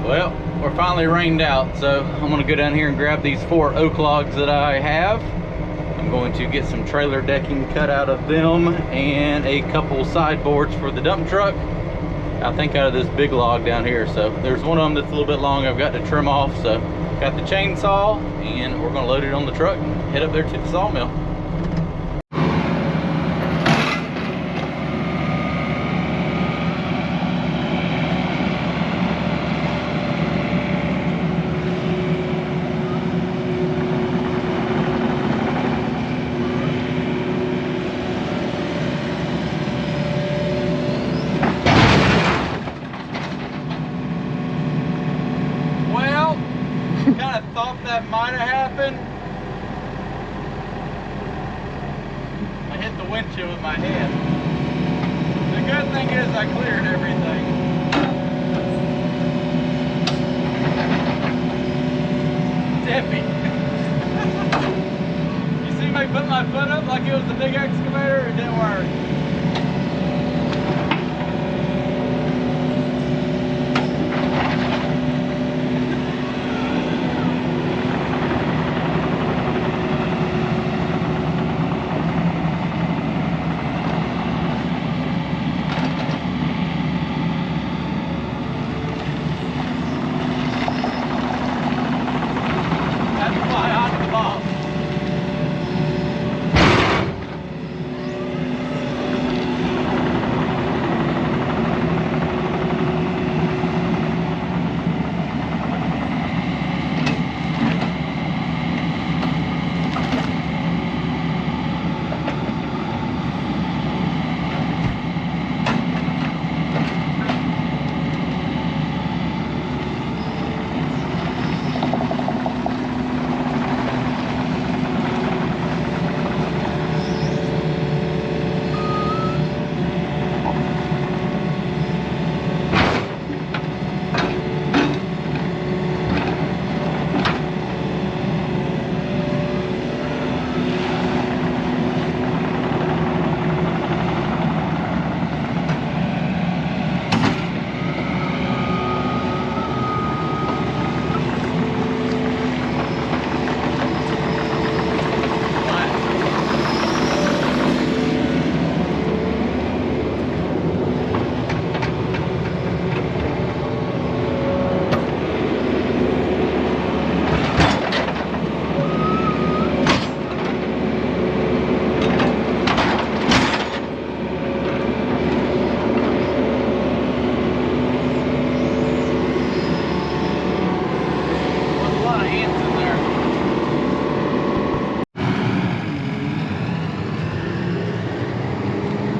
Well, we're finally rained out, so I'm gonna go down here and grab these 4 oak logs that I have. I'm going to get some trailer decking cut out of them and a couple sideboards for the dump truck. I think out of this big log down here. So there's one of them that's a little bit long I've got to trim off. So got the chainsaw and we're gonna load it on the truck and head up there to the sawmill. Kind of thought that might have happened. I hit the windshield with my head. The good thing is I cleared everything. It's heavy. You see me put my foot up like it was a big excavator? It didn't work.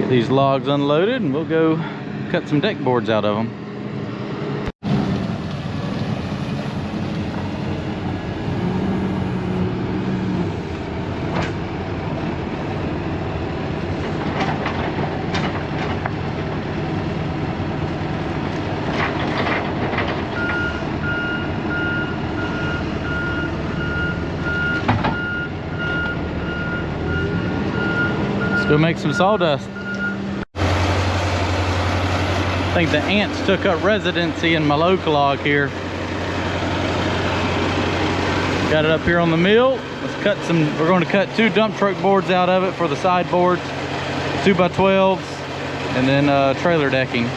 These logs unloaded and we'll go cut some deck boards out of them. Let's go make some sawdust. I think the ants took up residency in my local log here. Got it up here on the mill. Let's cut some, we're going to cut 2 dump truck boards out of it for the sideboards, 2x12s, and then trailer decking.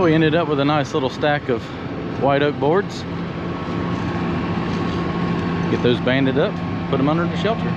we ended up with a nice little stack of white oak boards. Get those banded up, put them under the shelter.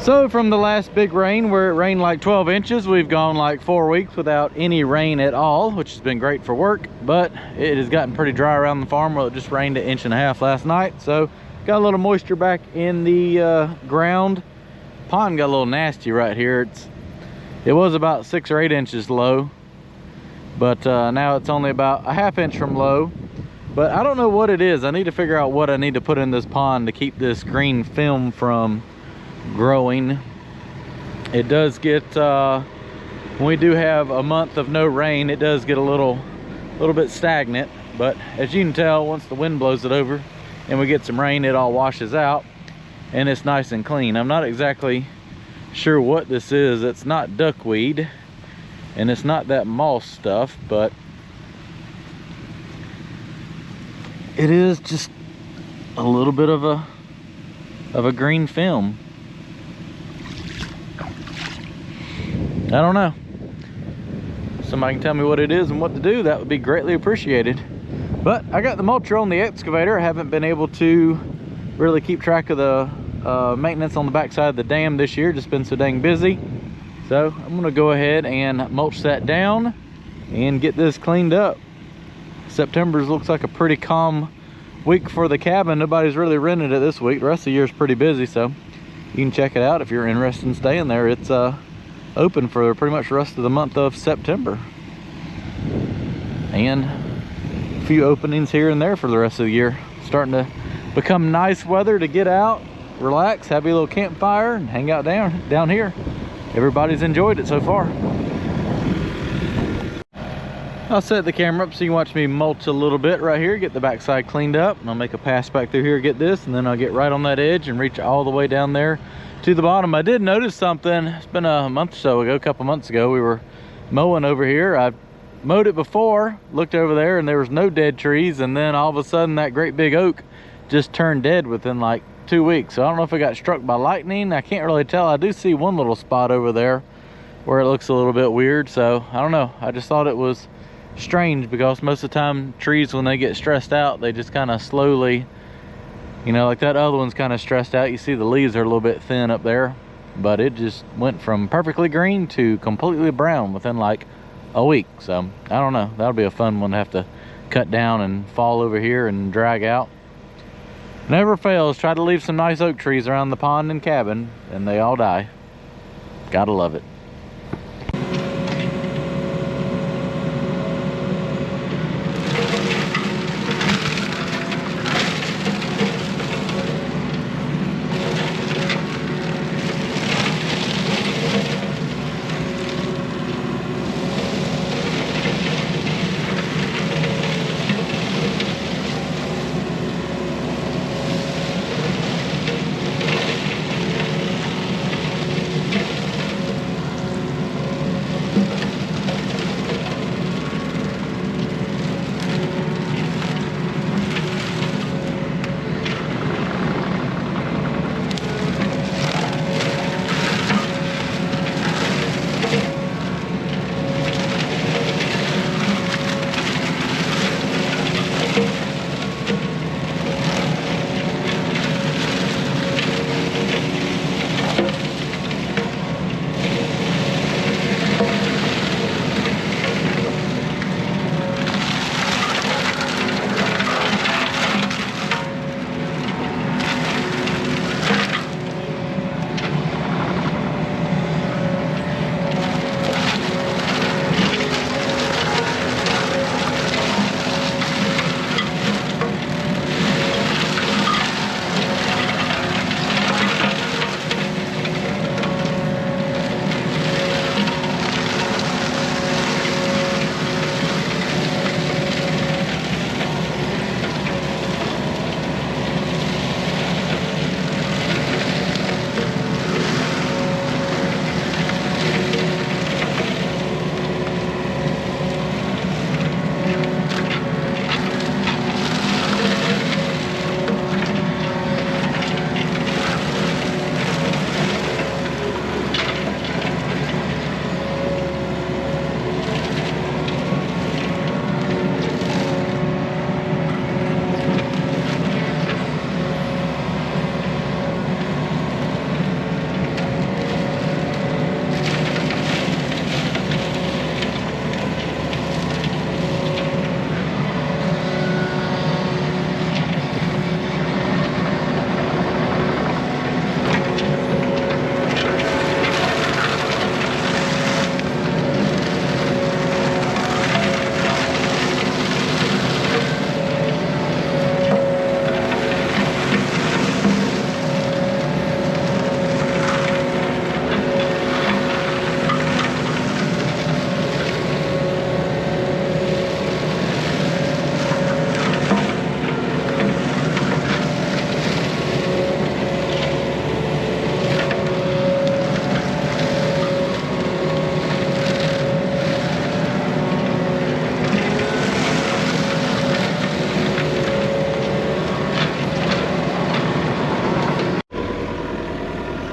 So from the last big rain, where it rained like 12 inches, we've gone like 4 weeks without any rain at all, which has been great for work, but it has gotten pretty dry around the farm. Well, it just rained 1.5 inches last night, so got a little moisture back in the ground. Pond got a little nasty right here. It was about 6 or 8 inches low, but now it's only about a 1/2 inch from low. But I don't know what it is. I need to figure out what I need to put in this pond to keep this green film from growing. It does get when we do have a month of no rain, it does get a little bit stagnant, but as you can tell, once the wind blows it over and we get some rain, it all washes out and it's nice and clean. I'm not exactly sure what this is. It's not duckweed and it's not that moss stuff, but it is just a little bit of a green film. I don't know. If somebody can tell me what it is and what to do, that would be greatly appreciated. But I got the mulcher on the excavator. I haven't been able to really keep track of the maintenance on the backside of the dam this year. Just been so dang busy. So I'm gonna go ahead and mulch that down and get this cleaned up. September looks like a pretty calm week for the cabin. Nobody's really rented it this week. The rest of the year is pretty busy, so you can check it out if you're interested in staying there. It's open for pretty much the rest of the month of September, and a few openings here and there for the rest of the year. Starting to become nice weather to get out, relax, have a little campfire, and hang out down here. Everybody's enjoyed it so far. I'll set the camera up so you can watch me mulch a little bit right here, get the backside cleaned up, and I'll make a pass back through here, get this, and then I'll get right on that edge and reach all the way down there to the bottom. I did notice something. It's been a month or so ago, a couple months ago, we were mowing over here. I mowed it before, looked over there, and there was no dead trees, and then all of a sudden that great big oak just turned dead within like 2 weeks. So I don't know if it got struck by lightning. I can't really tell. I do see one little spot over there where it looks a little bit weird, so I don't know. I just thought it was strange, because most of the time trees, when they get stressed out, they just kind of slowly, you know, like that other one's kind of stressed out. You see the leaves are a little bit thin up there, but it just went from perfectly green to completely brown within like a week. So I don't know, that'll be a fun one to have to cut down and fall over here and drag out. Never fails, try to leave some nice oak trees around the pond and cabin and they all die. Gotta love it.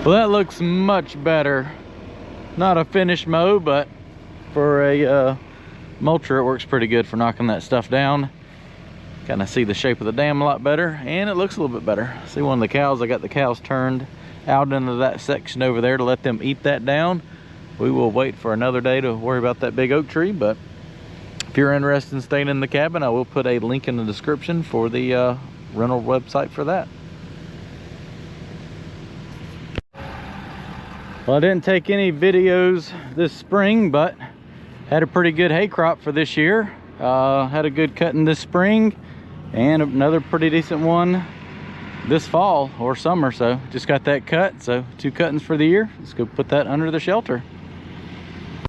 Well, that looks much better. Not a finished mow, but for a mulcher, it works pretty good for knocking that stuff down. Kind of see the shape of the dam a lot better, and it looks a little bit better. See one of the cows, I got the cows turned out into that section over there to let them eat that down. We will wait for another day to worry about that big oak tree, but if you're interested in staying in the cabin, I will put a link in the description for the rental website for that. Well, I didn't take any videos this spring, but had a pretty good hay crop for this year. Had a good cutting this spring and another pretty decent one this fall or summer. So just got that cut. So 2 cuttings for the year. Let's go put that under the shelter.